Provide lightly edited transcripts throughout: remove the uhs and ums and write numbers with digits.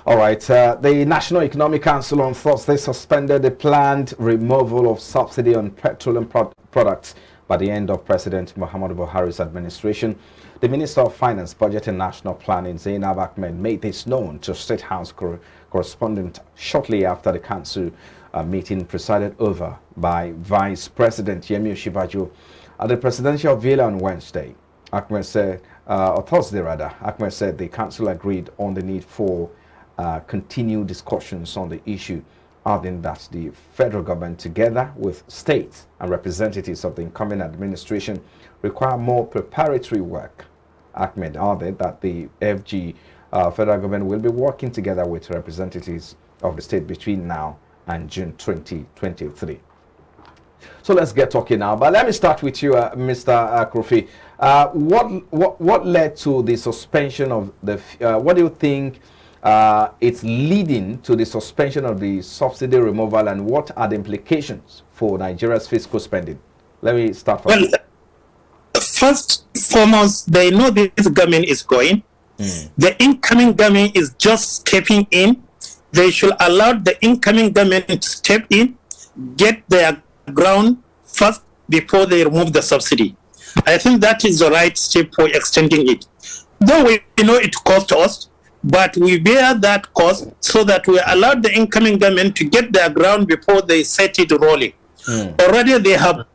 All right. The National Economic Council on Thursday suspended the planned removal of subsidy on petroleum products by the end of President Muhammadu Buhari's administration. The Minister of Finance, Budget and National Planning, Zainab Ahmed, made this known to State House correspondent shortly after the council meeting presided over by Vice President Yemi Osinbajo at the presidential villa on Wednesday. Ahmed said, or Thursday rather, Ahmed said the council agreed on the need for continued discussions on the issue, adding that the federal government, together with states and representatives of the incoming administration, require more preparatory work. Ahmed added that the FG federal government will be working together with representatives of the state between now and June 2023. So let's get talking now. But let me start with you, Mr. Kofi. What led to the suspension of the? What do you think it's leading to the suspension of the subsidy removal, and what are the implications for Nigeria's fiscal spending? Let me start from you. First and foremost, they know this government is going. The incoming government is just stepping in. They should allow the incoming government to step in, get their ground first before they remove the subsidy. I think that is the right step for extending it. Though we know it cost us, but we bear that cost so that we allow the incoming government to get their ground before they set it rolling. Already they have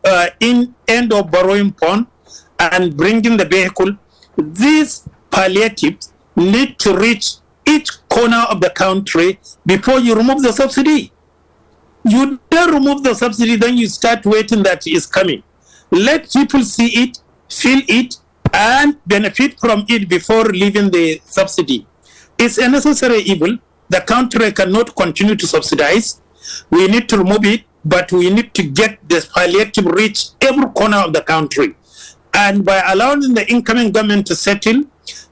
end of borrowing fund and bringing the vehicle. These palliatives need to reach each corner of the country before you remove the subsidy. You don't remove the subsidy, then you start waiting that it's coming. Let people see it, feel it, and benefit from it before leaving the subsidy. It's a necessary evil. The country cannot continue to subsidize. We need to remove it, but we need to get this palliative reach every corner of the country. And by allowing the incoming government to settle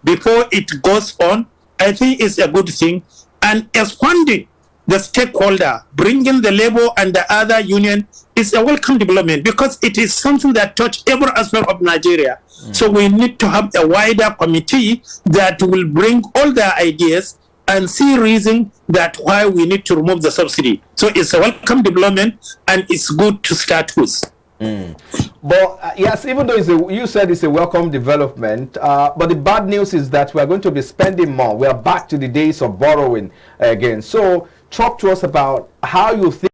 before it goes on, I think it's a good thing. And expanding the stakeholder, bringing the labor and the other union is a welcome development because it is something that touches every aspect of Nigeria. So we need to have a wider committee that will bring all their ideas and see reason that why we need to remove the subsidy. So it's a welcome development and it's good to start with. But yes, even though you said it's a welcome development, but the bad news is that we are going to be spending more. We are back to the days of borrowing again. So talk to us about how you think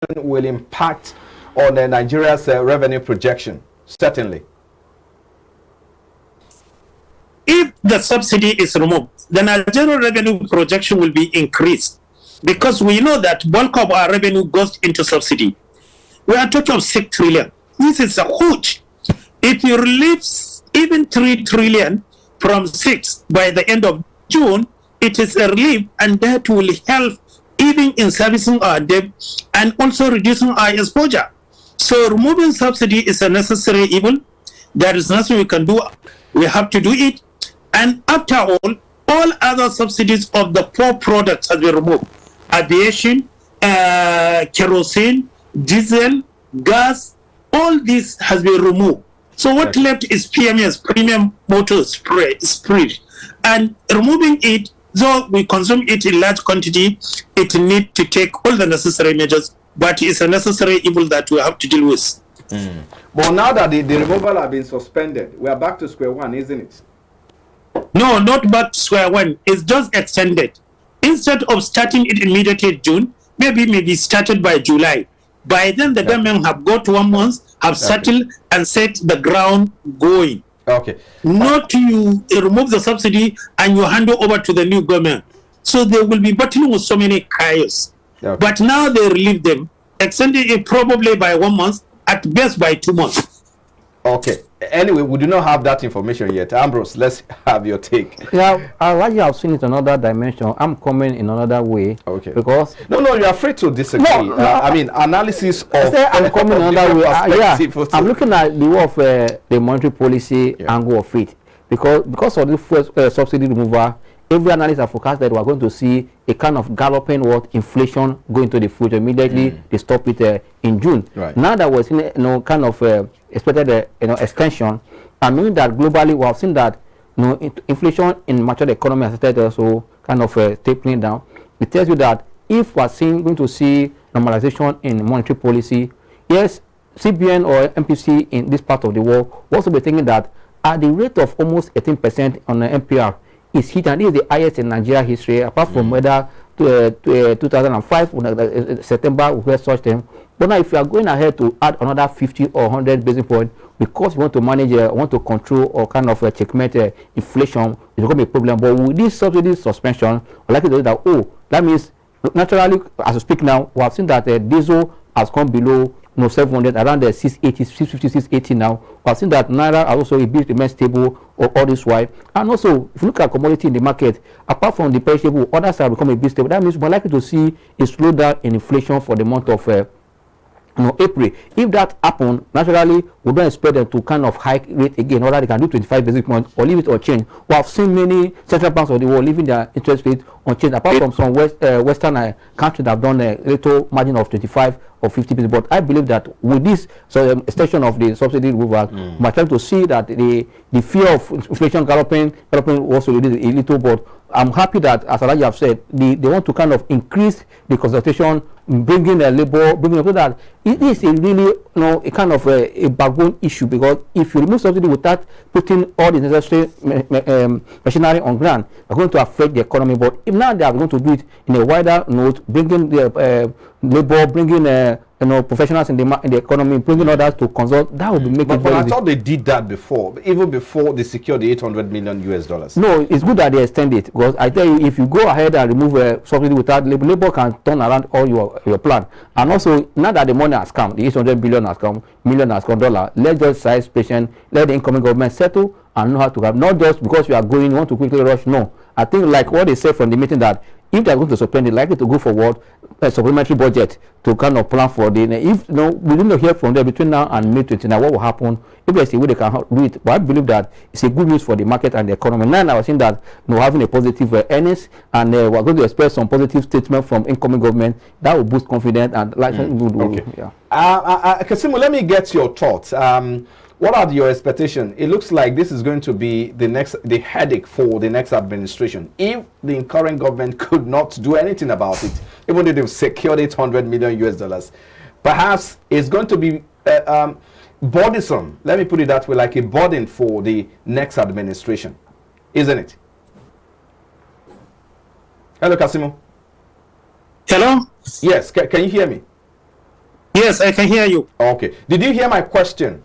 it will impact on Nigeria's revenue projection. Certainly. If the subsidy is removed, the Nigerian revenue projection will be increased because we know that bulk of our revenue goes into subsidy. We are talking of 6 trillion. This is a huge. If you relieve even 3 trillion from 6 by the end of June, it is a relief, and that will help even in servicing our debt and also reducing our exposure. So removing subsidy is a necessary evil. There is nothing we can do. We have to do it. And after all other subsidies of the 4 products have been removed. Aviation, kerosene, diesel, gas, all this has been removed. So what left is PMS, premium motor spirit. And removing it, though we consume it in large quantity, it needs to take all the necessary measures, but it's a necessary evil that we have to deal with. But now that the removal has been suspended, we are back to square one, isn't it? No, not back to square one. It's just extended. Instead of starting it immediately in June, maybe started by July. By then, the government have got 1 month, have settled and set the ground going. Okay. Not you remove the subsidy and you hand it over to the new government. So they will be battling with so many chaos. Okay. But now they relieve them, extending it probably by 1 month, at best by 2 months. Okay. Anyway, we do not have that information yet. Ambrose, let's have your take. Yeah, like you have seen it another dimension. I'm coming in another way. Okay. Because no, you are free to disagree. No, I mean, analysis of. I'm coming another way. Yeah, I'm looking at the way of the monetary policy angle of it. Because of the first subsidy removal, every analyst has forecasted we are going to see a kind of galloping inflation going to the future. Immediately they stop it in June. Right. Now that we're seeing kind of expected extension, I mean that globally we have seen that inflation in mature economy has started also kind of tapering down. It tells you that if we are going to see normalization in monetary policy, yes, CBN or MPC in this part of the world will also be thinking that at the rate of almost 18% on the MPR is hit, and this is the highest in Nigeria history, apart from whether 2005 September we had such them. But now if you are going ahead to add another 50 or 100 basis points because you want to manage, want to control or kind of checkmate inflation, it's going to be a problem. But with this subsidy suspension, I like to say that, oh, that means naturally, as we speak now, we have seen that diesel has come below 700, around the 680, 650, 680 now. We have seen that Naira also a bit remains stable all this while. And also, if you look at commodity in the market, apart from the perishable, others have become a bit stable. That means we're likely to see a slowdown in inflation for the month of April. If that happens, naturally, we don't expect them to kind of hike rate again, or that they can do 25 basis points or leave it or change. We have seen many central banks of the world leaving their interest rate unchanged, apart from some Western countries that have done a little margin of 25 or 50 basis. But I believe that with this extension of the subsidy removal, we're trying to see that the fear of inflation galloping also reduce a little. But I'm happy that, as Alaji have said, they want to kind of increase the consultation, bringing the labor, bringing up so that it is a really a kind of a backbone issue, because if you remove subsidy without putting all the necessary machinery on ground, are going to affect the economy. But if now they are going to do it in a wider note, bringing the labor, bringing professionals in the economy, bringing others to consult, that would be making. But I thought they did that before, even before they secured the $800 million US. No, it's good that they extend it, because I tell you, if you go ahead and remove subsidy without labor can turn around all your plan. And also, now that the money has come, the $800 billion has come, million has come dollar, let's just size patient, let the incoming government settle and know how to have, not just because you are going, you want to quickly rush. No, I think like what they said from the meeting, that if they are going to suspend it, likely to go forward a supplementary budget to kind of plan for the. If we didn't hear from them between now and May 29, what will happen? If there's a way they can do it, but I believe that it's a good news for the market and the economy. Now I was saying that having a positive earnings, and we're going to expect some positive statement from incoming government that will boost confidence and like. Okay. Yeah. Kasimu, let me get your thoughts. What are your expectations? It looks like this is going to be the headache for the next administration. If the current government could not do anything about it, even if they've secured $800 million US, perhaps it's going to be burdensome. Let me put it that way, like a burden for the next administration, isn't it? Hello, Kasimu. Hello. Yes. Can you hear me? Yes, I can hear you. Okay. Did you hear my question?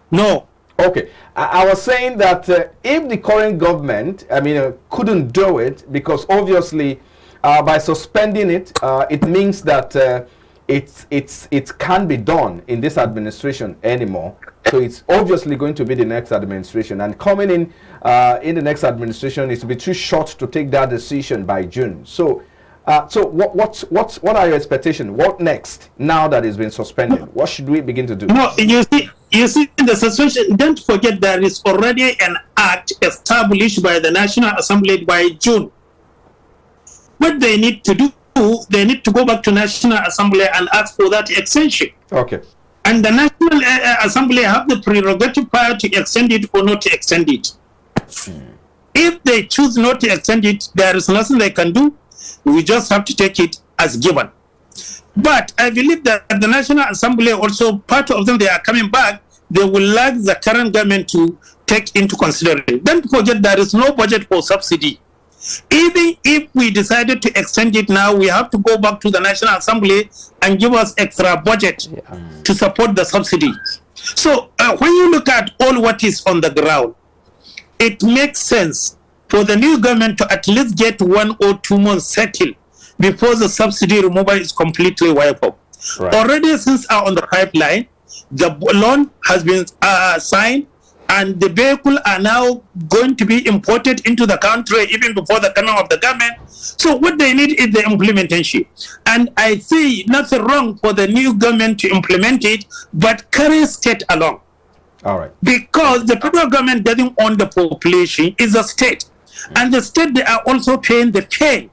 No. Okay. I was saying that if the current government, couldn't do it, because obviously by suspending it, it means that it can't be done in this administration anymore. So it's obviously going to be the next administration, and coming in the next administration is to be too short to take that decision by June. So what are your expectations? What next now that it's been suspended? What should we begin to do? No, you see the suspension. Don't forget there is already an act established by the National Assembly by June. What they need to do, they need to go back to National Assembly and ask for that extension. Okay. And the National Assembly have the prerogative power to extend it or not to extend it. If they choose not to extend it, there is nothing they can do. We just have to take it as given. But I believe that the National Assembly also, part of them, they are coming back, they will like the current government to take into consideration. Don't forget there is no budget for subsidy. Even if we decided to extend it now, we have to go back to the National Assembly and give us extra budget to support the subsidy. So when you look at all what is on the ground, it makes sense for the new government to at least get 1 or 2 months settled before the subsidy removal is completely wiped up. Right. Already, since are on the pipeline, the loan has been signed, and the vehicle are now going to be imported into the country even before the coming of the government. So what they need is the implementation. And I see nothing wrong for the new government to implement it, but carry state along. All right. Because the federal government doesn't own the population, it's the state. And the state, they are also paying the pay.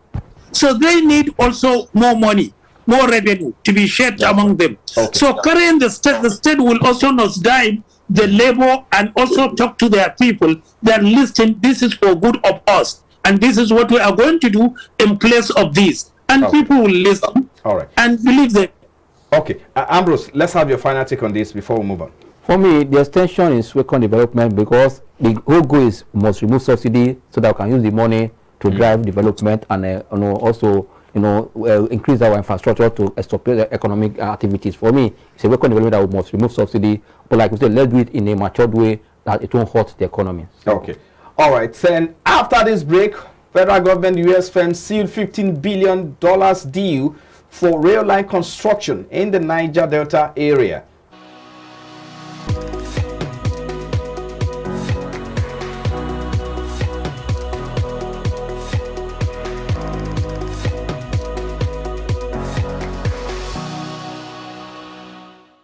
So they need also more money, more revenue to be shared among them. Okay. So carrying the state will also nosedive the labor and also talk to their people that listen, this is for good of us, and this is what we are going to do in place of this. And people will listen and believe them. Okay, Ambrose, let's have your final take on this before we move on. For me, the extension is work on development, because the whole goal is we must remove subsidy so that we can use the money to drive development and also increase our infrastructure to support economic activities. For me, it's a work on development that we must remove subsidy, but like we said, let's do it in a matured way that it won't hurt the economy. So. Okay, all right. Then after this break, federal government U.S. firm sealed $15 billion deal for rail line construction in the Niger Delta area.